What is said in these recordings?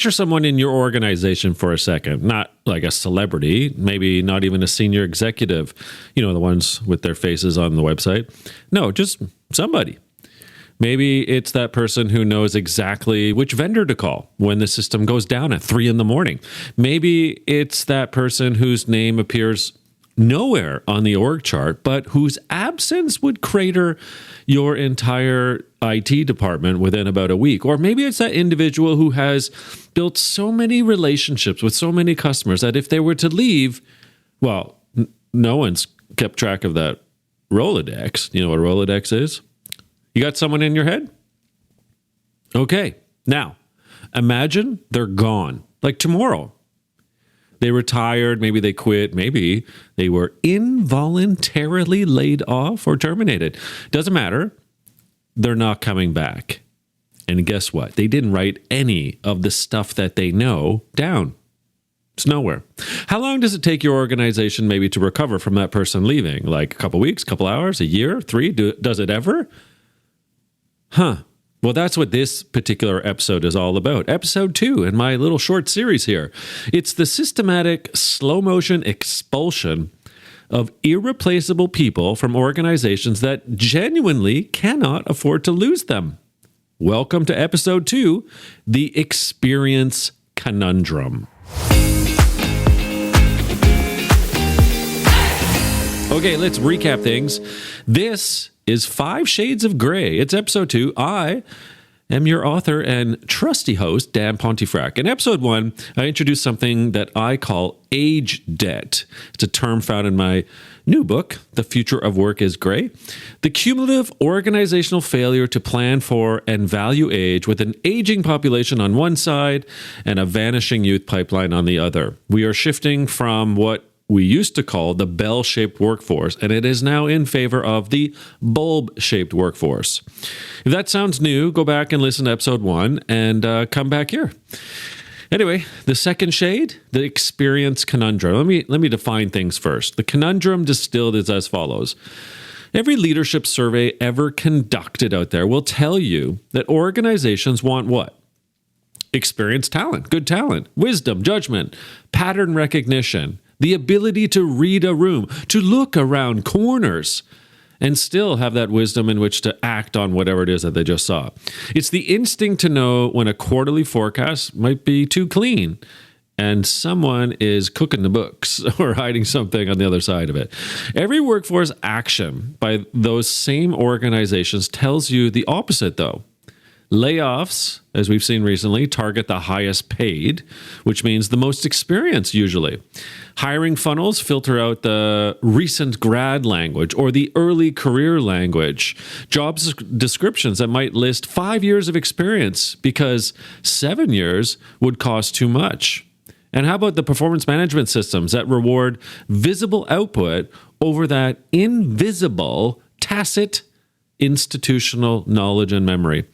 Picture someone in your organization for a second, not like a celebrity, maybe not even a senior executive, you know, the ones with their faces on the website. No, just somebody. Maybe it's that person who knows exactly which vendor to call when the system goes down at 3 a.m. Maybe it's that person whose name appears nowhere on the org chart, but whose absence would crater your entire IT department within about a week. Or maybe it's that individual who has built so many relationships with so many customers that if they were to leave, well, no one's kept track of that Rolodex. You know what a Rolodex is? You got someone in your head? Okay. Now, imagine they're gone, like tomorrow. They retired, maybe they quit, maybe they were involuntarily laid off or terminated. Doesn't matter. They're not coming back. And guess what? They didn't write any of the stuff that they know down. It's nowhere. How long does it take your organization maybe to recover from that person leaving? Like a couple weeks, couple hours, a year, 3? Does it ever? Well, that's what this particular episode is all about. Episode 2 in my little short series here. It's the systematic slow motion expulsion of irreplaceable people from organizations that genuinely cannot afford to lose them. Welcome to episode 2, the Experience Conundrum. Okay, let's recap things. This is 5 Shades of Grey. It's episode 2. I am your author and trusty host, Dan Pontefract. In episode 1, I introduced something that I call age debt. It's a term found in my new book, The Future of Work is Grey. The cumulative organizational failure to plan for and value age with an aging population on one side and a vanishing youth pipeline on the other. We are shifting from what we used to call the bell-shaped workforce, and it is now in favor of the bulb-shaped workforce. If that sounds new, go back and listen to episode 1 and come back here. Anyway, the second shade, the Experience Conundrum. Let me define things first. The conundrum distilled is as follows. Every leadership survey ever conducted out there will tell you that organizations want what? Experienced talent, good talent, wisdom, judgment, pattern recognition, the ability to read a room, to look around corners, and still have that wisdom in which to act on whatever it is that they just saw. It's the instinct to know when a quarterly forecast might be too clean and someone is cooking the books or hiding something on the other side of it. Every workforce action by those same organizations tells you the opposite, though. Layoffs, as we've seen recently, target the highest paid, which means the most experienced usually. Hiring funnels filter out the recent grad language or the early career language. Job descriptions that might list 5 years of experience because 7 years would cost too much. And how about the performance management systems that reward visible output over that invisible, tacit, institutional knowledge and memory?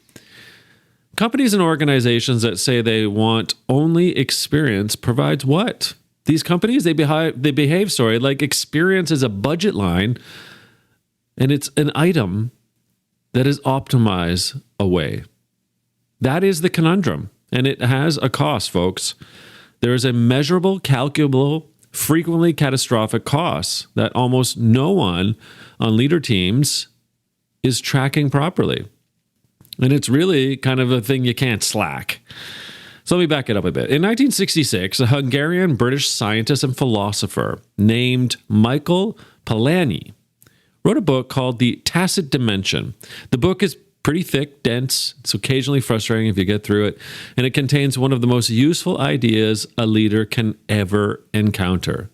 Companies and organizations that say they want only experience provides what? These companies, they behave like experience is a budget line, and it's an item that is optimized away. That is the conundrum, and it has a cost, folks. There is a measurable, calculable, frequently catastrophic cost that almost no one on leader teams is tracking properly. And it's really kind of a thing you can't slack. So let me back it up a bit. In 1966, a Hungarian-British scientist and philosopher named Michael Polanyi wrote a book called The Tacit Dimension. The book is pretty thick, dense. It's occasionally frustrating if you get through it. And it contains one of the most useful ideas a leader can ever encounter.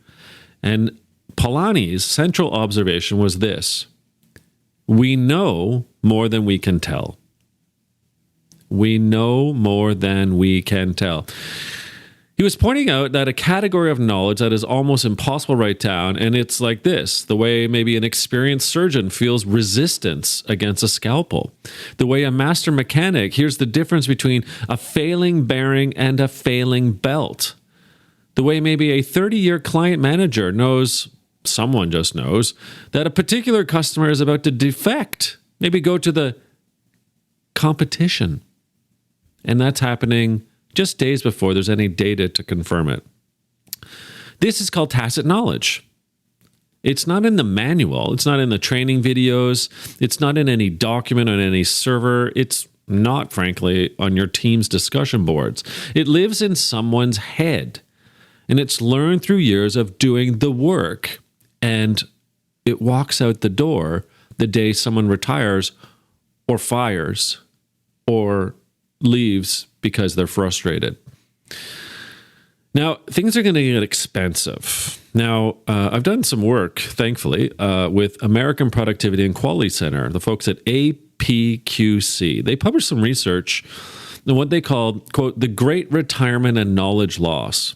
And Polanyi's central observation was this: we know more than we can tell. We know more than we can tell. He was pointing out that a category of knowledge that is almost impossible to write down, and it's like this: the way maybe an experienced surgeon feels resistance against a scalpel. The way a master mechanic hears the difference between a failing bearing and a failing belt. The way maybe a 30-year client manager knows, someone just knows, that a particular customer is about to defect, maybe go to the competition. And that's happening just days before there's any data to confirm it. This is called tacit knowledge. It's not in the manual. It's not in the training videos. It's not in any document on any server. It's not, frankly, on your team's discussion boards. It lives in someone's head, and it's learned through years of doing the work, and it walks out the door the day someone retires or fires or leaves because they're frustrated. Now, things are going to get expensive. Now, I've done some work, thankfully, with American Productivity and Quality Center, the folks at APQC. They published some research on what they called, quote, the Great Retirement and Knowledge Loss.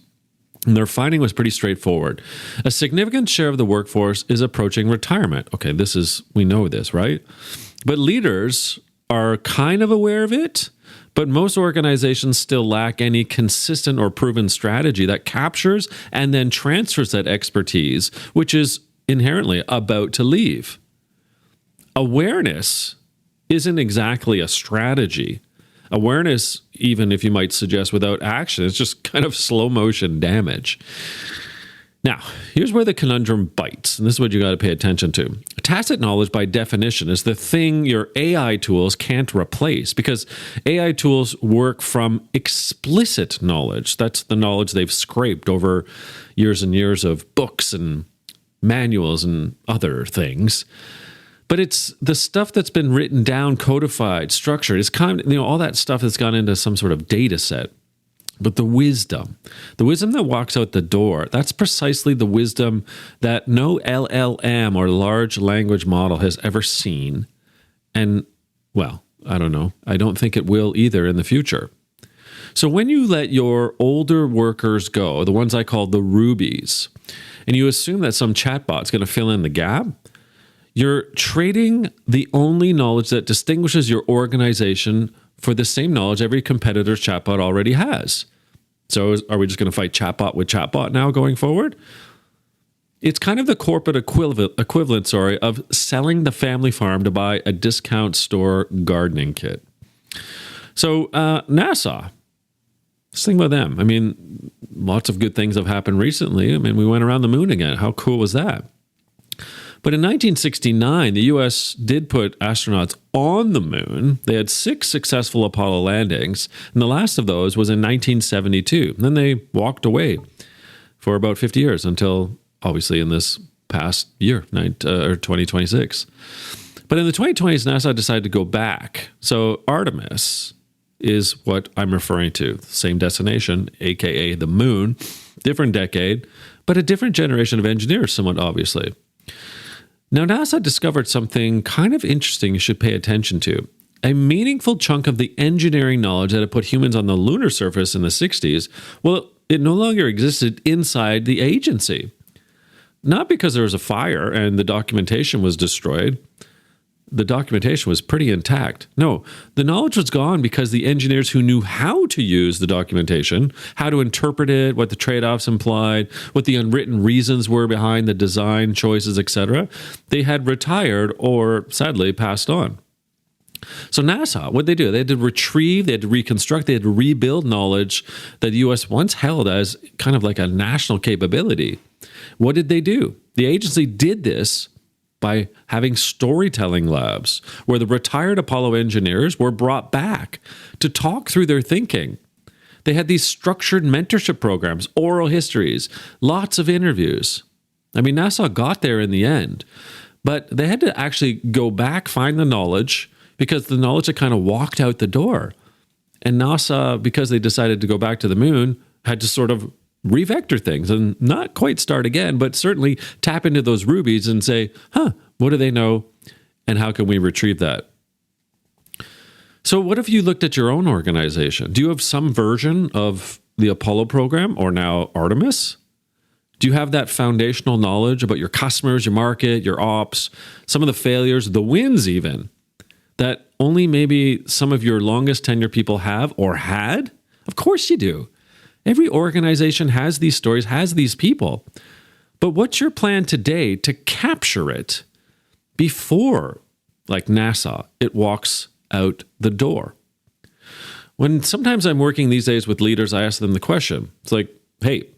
And their finding was pretty straightforward. A significant share of the workforce is approaching retirement. Okay, we know this, right? But leaders are kind of aware of it. But most organizations still lack any consistent or proven strategy that captures and then transfers that expertise, which is inherently about to leave. Awareness isn't exactly a strategy. Awareness, even if you might suggest without action, is just kind of slow motion damage. Now, here's where the conundrum bites, and this is what you got to pay attention to. Tacit knowledge, by definition, is the thing your AI tools can't replace, because AI tools work from explicit knowledge. That's the knowledge they've scraped over years and years of books and manuals and other things. But it's the stuff that's been written down, codified, structured. It's kind of, all that stuff that's gone into some sort of data set. But the wisdom that walks out the door, that's precisely the wisdom that no LLM or large language model has ever seen. And, well, I don't know. I don't think it will either in the future. So when you let your older workers go, the ones I call the rubies, and you assume that some chatbot's going to fill in the gap, you're trading the only knowledge that distinguishes your organization for the same knowledge every competitor's chatbot already has. So are we just going to fight chatbot with chatbot now going forward? It's kind of the corporate equivalent, of selling the family farm to buy a discount store gardening kit. So NASA, let's think about them. I mean, lots of good things have happened recently. I mean, we went around the moon again. How cool was that? But in 1969, the U.S. did put astronauts on the moon. They had 6 successful Apollo landings, and the last of those was in 1972. And then they walked away for about 50 years until, obviously, in this past year, 2026. But in the 2020s, NASA decided to go back. So Artemis is what I'm referring to. Same destination, a.k.a. the moon, different decade, but a different generation of engineers, somewhat obviously. Now, NASA discovered something kind of interesting you should pay attention to. A meaningful chunk of the engineering knowledge that had put humans on the lunar surface in the 60s, well, it no longer existed inside the agency. Not because there was a fire and the documentation was destroyed. The documentation was pretty intact. No, the knowledge was gone because the engineers who knew how to use the documentation, how to interpret it, what the trade-offs implied, what the unwritten reasons were behind the design choices, etc., they had retired or, sadly, passed on. So NASA, what did they do? They had to retrieve, they had to reconstruct, they had to rebuild knowledge that the U.S. once held as kind of like a national capability. What did they do? The agency did this by having storytelling labs where the retired Apollo engineers were brought back to talk through their thinking. They had these structured mentorship programs, oral histories, lots of interviews. I mean, NASA got there in the end, but they had to actually go back, find the knowledge, because the knowledge had kind of walked out the door. And NASA, because they decided to go back to the moon, had to sort of revector things and not quite start again, but certainly tap into those rubies and say, what do they know and how can we retrieve that? So what if you looked at your own organization? Do you have some version of the Apollo program or now Artemis? Do you have that foundational knowledge about your customers, your market, your ops, some of the failures, the wins even, that only maybe some of your longest tenure people have or had? Of course you do. Every organization has these stories, has these people. But what's your plan today to capture it before, like NASA, it walks out the door? When sometimes I'm working these days with leaders, I ask them the question. It's like, hey,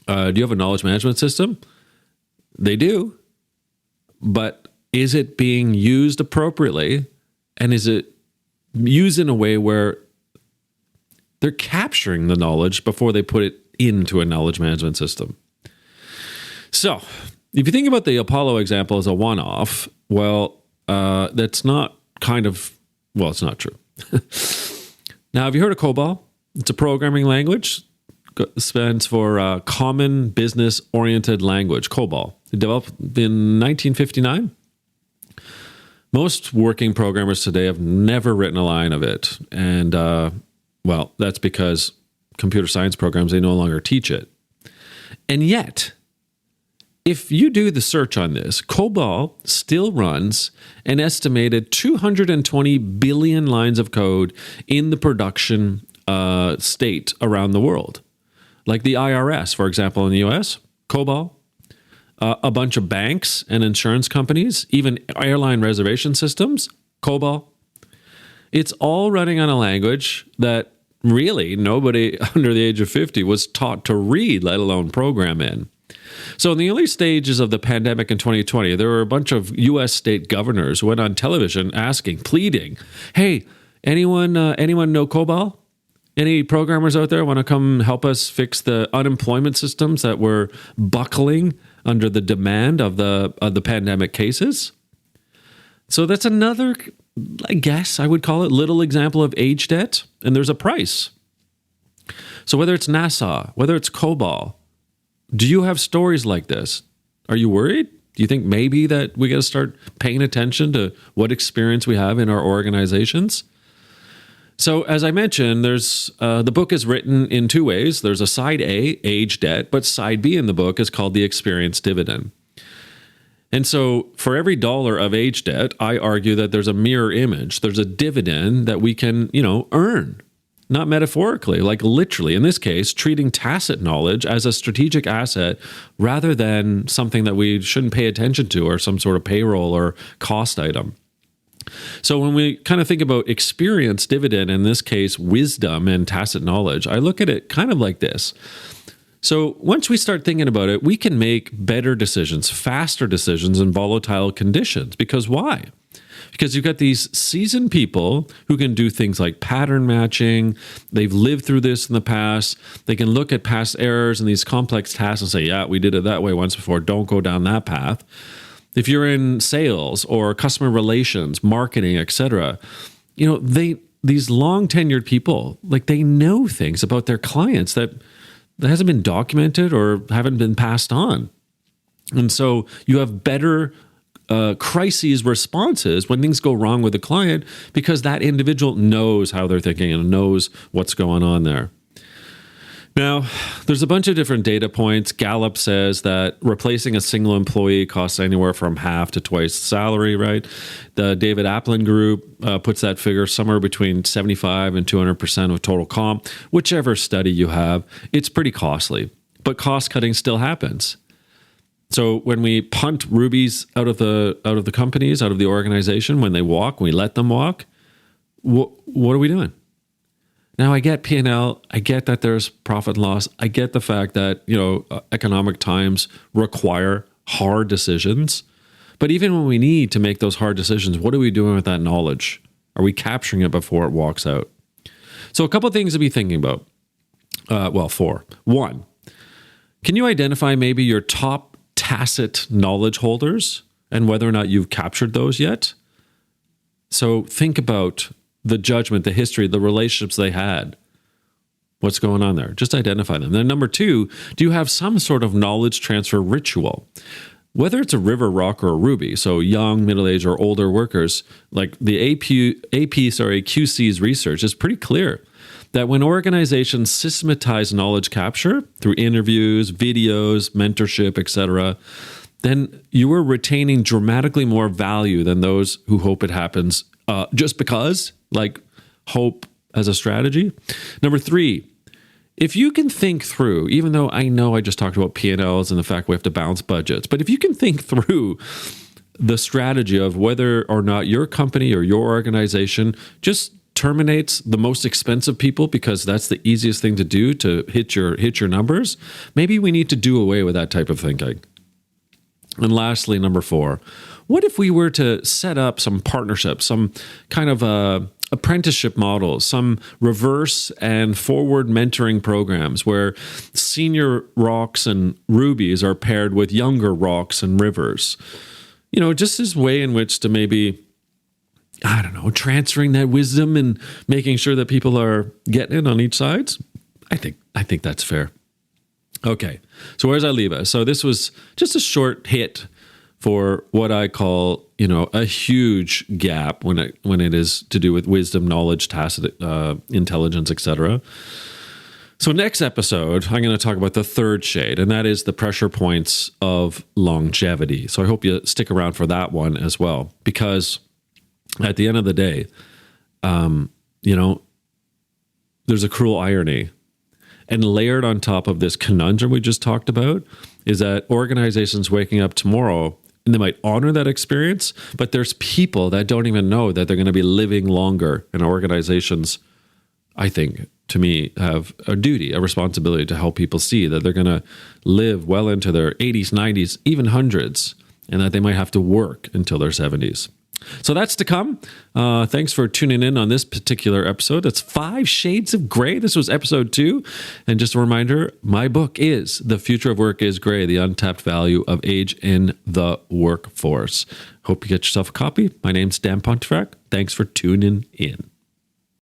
do you have a knowledge management system? They do. But is it being used appropriately? And is it used in a way where they're capturing the knowledge before they put it into a knowledge management system? So if you think about the Apollo example as a one-off, well, that's not it's not true. Now, have you heard of COBOL? It's a programming language. It stands for Common Business Oriented Language, COBOL. It developed in 1959. Most working programmers today have never written a line of it. And, that's because computer science programs, they no longer teach it. And yet, if you do the search on this, COBOL still runs an estimated 220 billion lines of code in the production state around the world. Like the IRS, for example, in the US, COBOL, a bunch of banks and insurance companies, even airline reservation systems, COBOL. It's all running on a language that really nobody under the age of 50 was taught to read, let alone program in. So in the early stages of the pandemic in 2020, there were a bunch of U.S. state governors who went on television pleading, hey, anyone know COBOL? Any programmers out there want to come help us fix the unemployment systems that were buckling under the demand of the pandemic cases? So that's another, I guess I would call it, little example of age debt, and there's a price. So whether it's NASA, whether it's COBOL, do you have stories like this? Are you worried? Do you think maybe that we got to start paying attention to what experience we have in our organizations? So as I mentioned, there's the book is written in two ways. There's a side A, age debt, but side B in the book is called the experience dividend. And so for every dollar of age debt, I argue that there's a mirror image. There's a dividend that we can, earn. Not metaphorically, like literally. In this case, treating tacit knowledge as a strategic asset rather than something that we shouldn't pay attention to or some sort of payroll or cost item. So when we kind of think about experience dividend, in this case, wisdom and tacit knowledge, I look at it kind of like this. So once we start thinking about it, we can make better decisions, faster decisions in volatile conditions. Because why? Because you've got these seasoned people who can do things like pattern matching. They've lived through this in the past. They can look at past errors and these complex tasks and say, yeah, we did it that way once before. Don't go down that path. If you're in sales or customer relations, marketing, etc., these long tenured people, like they know things about their clients that hasn't been documented or haven't been passed on. And so you have better crises responses when things go wrong with the client because that individual knows how they're thinking and knows what's going on there. Now, there's a bunch of different data points. Gallup says that replacing a single employee costs anywhere from half to twice the salary, right? The David Applin Group puts that figure somewhere between 75 and 200% of total comp. Whichever study you have, it's pretty costly, but cost cutting still happens. So when we punt rubies out of the companies, out of the organization, when they walk, we let them walk, what are we doing? Now, I get P&L. I get that there's profit and loss. I get the fact that, economic times require hard decisions. But even when we need to make those hard decisions, what are we doing with that knowledge? Are we capturing it before it walks out? So a couple of things to be thinking about. Four. One, can you identify maybe your top tacit knowledge holders and whether or not you've captured those yet? So think about the judgment, the history, the relationships they had. What's going on there? Just identify them. Then number two, do you have some sort of knowledge transfer ritual? Whether it's a river, rock, or a ruby, so young, middle-aged, or older workers, like the QC's research is pretty clear that when organizations systematize knowledge capture through interviews, videos, mentorship, etc., then you are retaining dramatically more value than those who hope it happens just because, like hope as a strategy. Number three, if you can think through, even though I know I just talked about P&Ls and the fact we have to balance budgets, but if you can think through the strategy of whether or not your company or your organization just terminates the most expensive people because that's the easiest thing to do to hit your numbers, maybe we need to do away with that type of thinking. And lastly, number 4, what if we were to set up some partnerships, some kind of apprenticeship models, some reverse and forward mentoring programs where senior rocks and rubies are paired with younger rocks and rivers? Just as a way in which to maybe, I don't know, transferring that wisdom and making sure that people are getting it on each side. I think that's fair. Okay, so where does that leave us? So this was just a short hit for what I call, a huge gap when it is to do with wisdom, knowledge, tacit intelligence, etc. So next episode, I'm going to talk about the third shade, and that is the pressure points of longevity. So I hope you stick around for that one as well, because at the end of the day, there's a cruel irony. And layered on top of this conundrum we just talked about is that organizations waking up tomorrow, and they might honor that experience, but there's people that don't even know that they're going to be living longer. And organizations, I think, to me, have a duty, a responsibility to help people see that they're going to live well into their 80s, 90s, even hundreds, and that they might have to work until their 70s. So that's to come. Thanks for tuning in on this particular episode. It's 5 Shades of Gray. This was episode 2. And just a reminder, my book is The Future of Work is Gray, The Untapped Value of Age in the Workforce. Hope you get yourself a copy. My name's Dan Pontefract. Thanks for tuning in.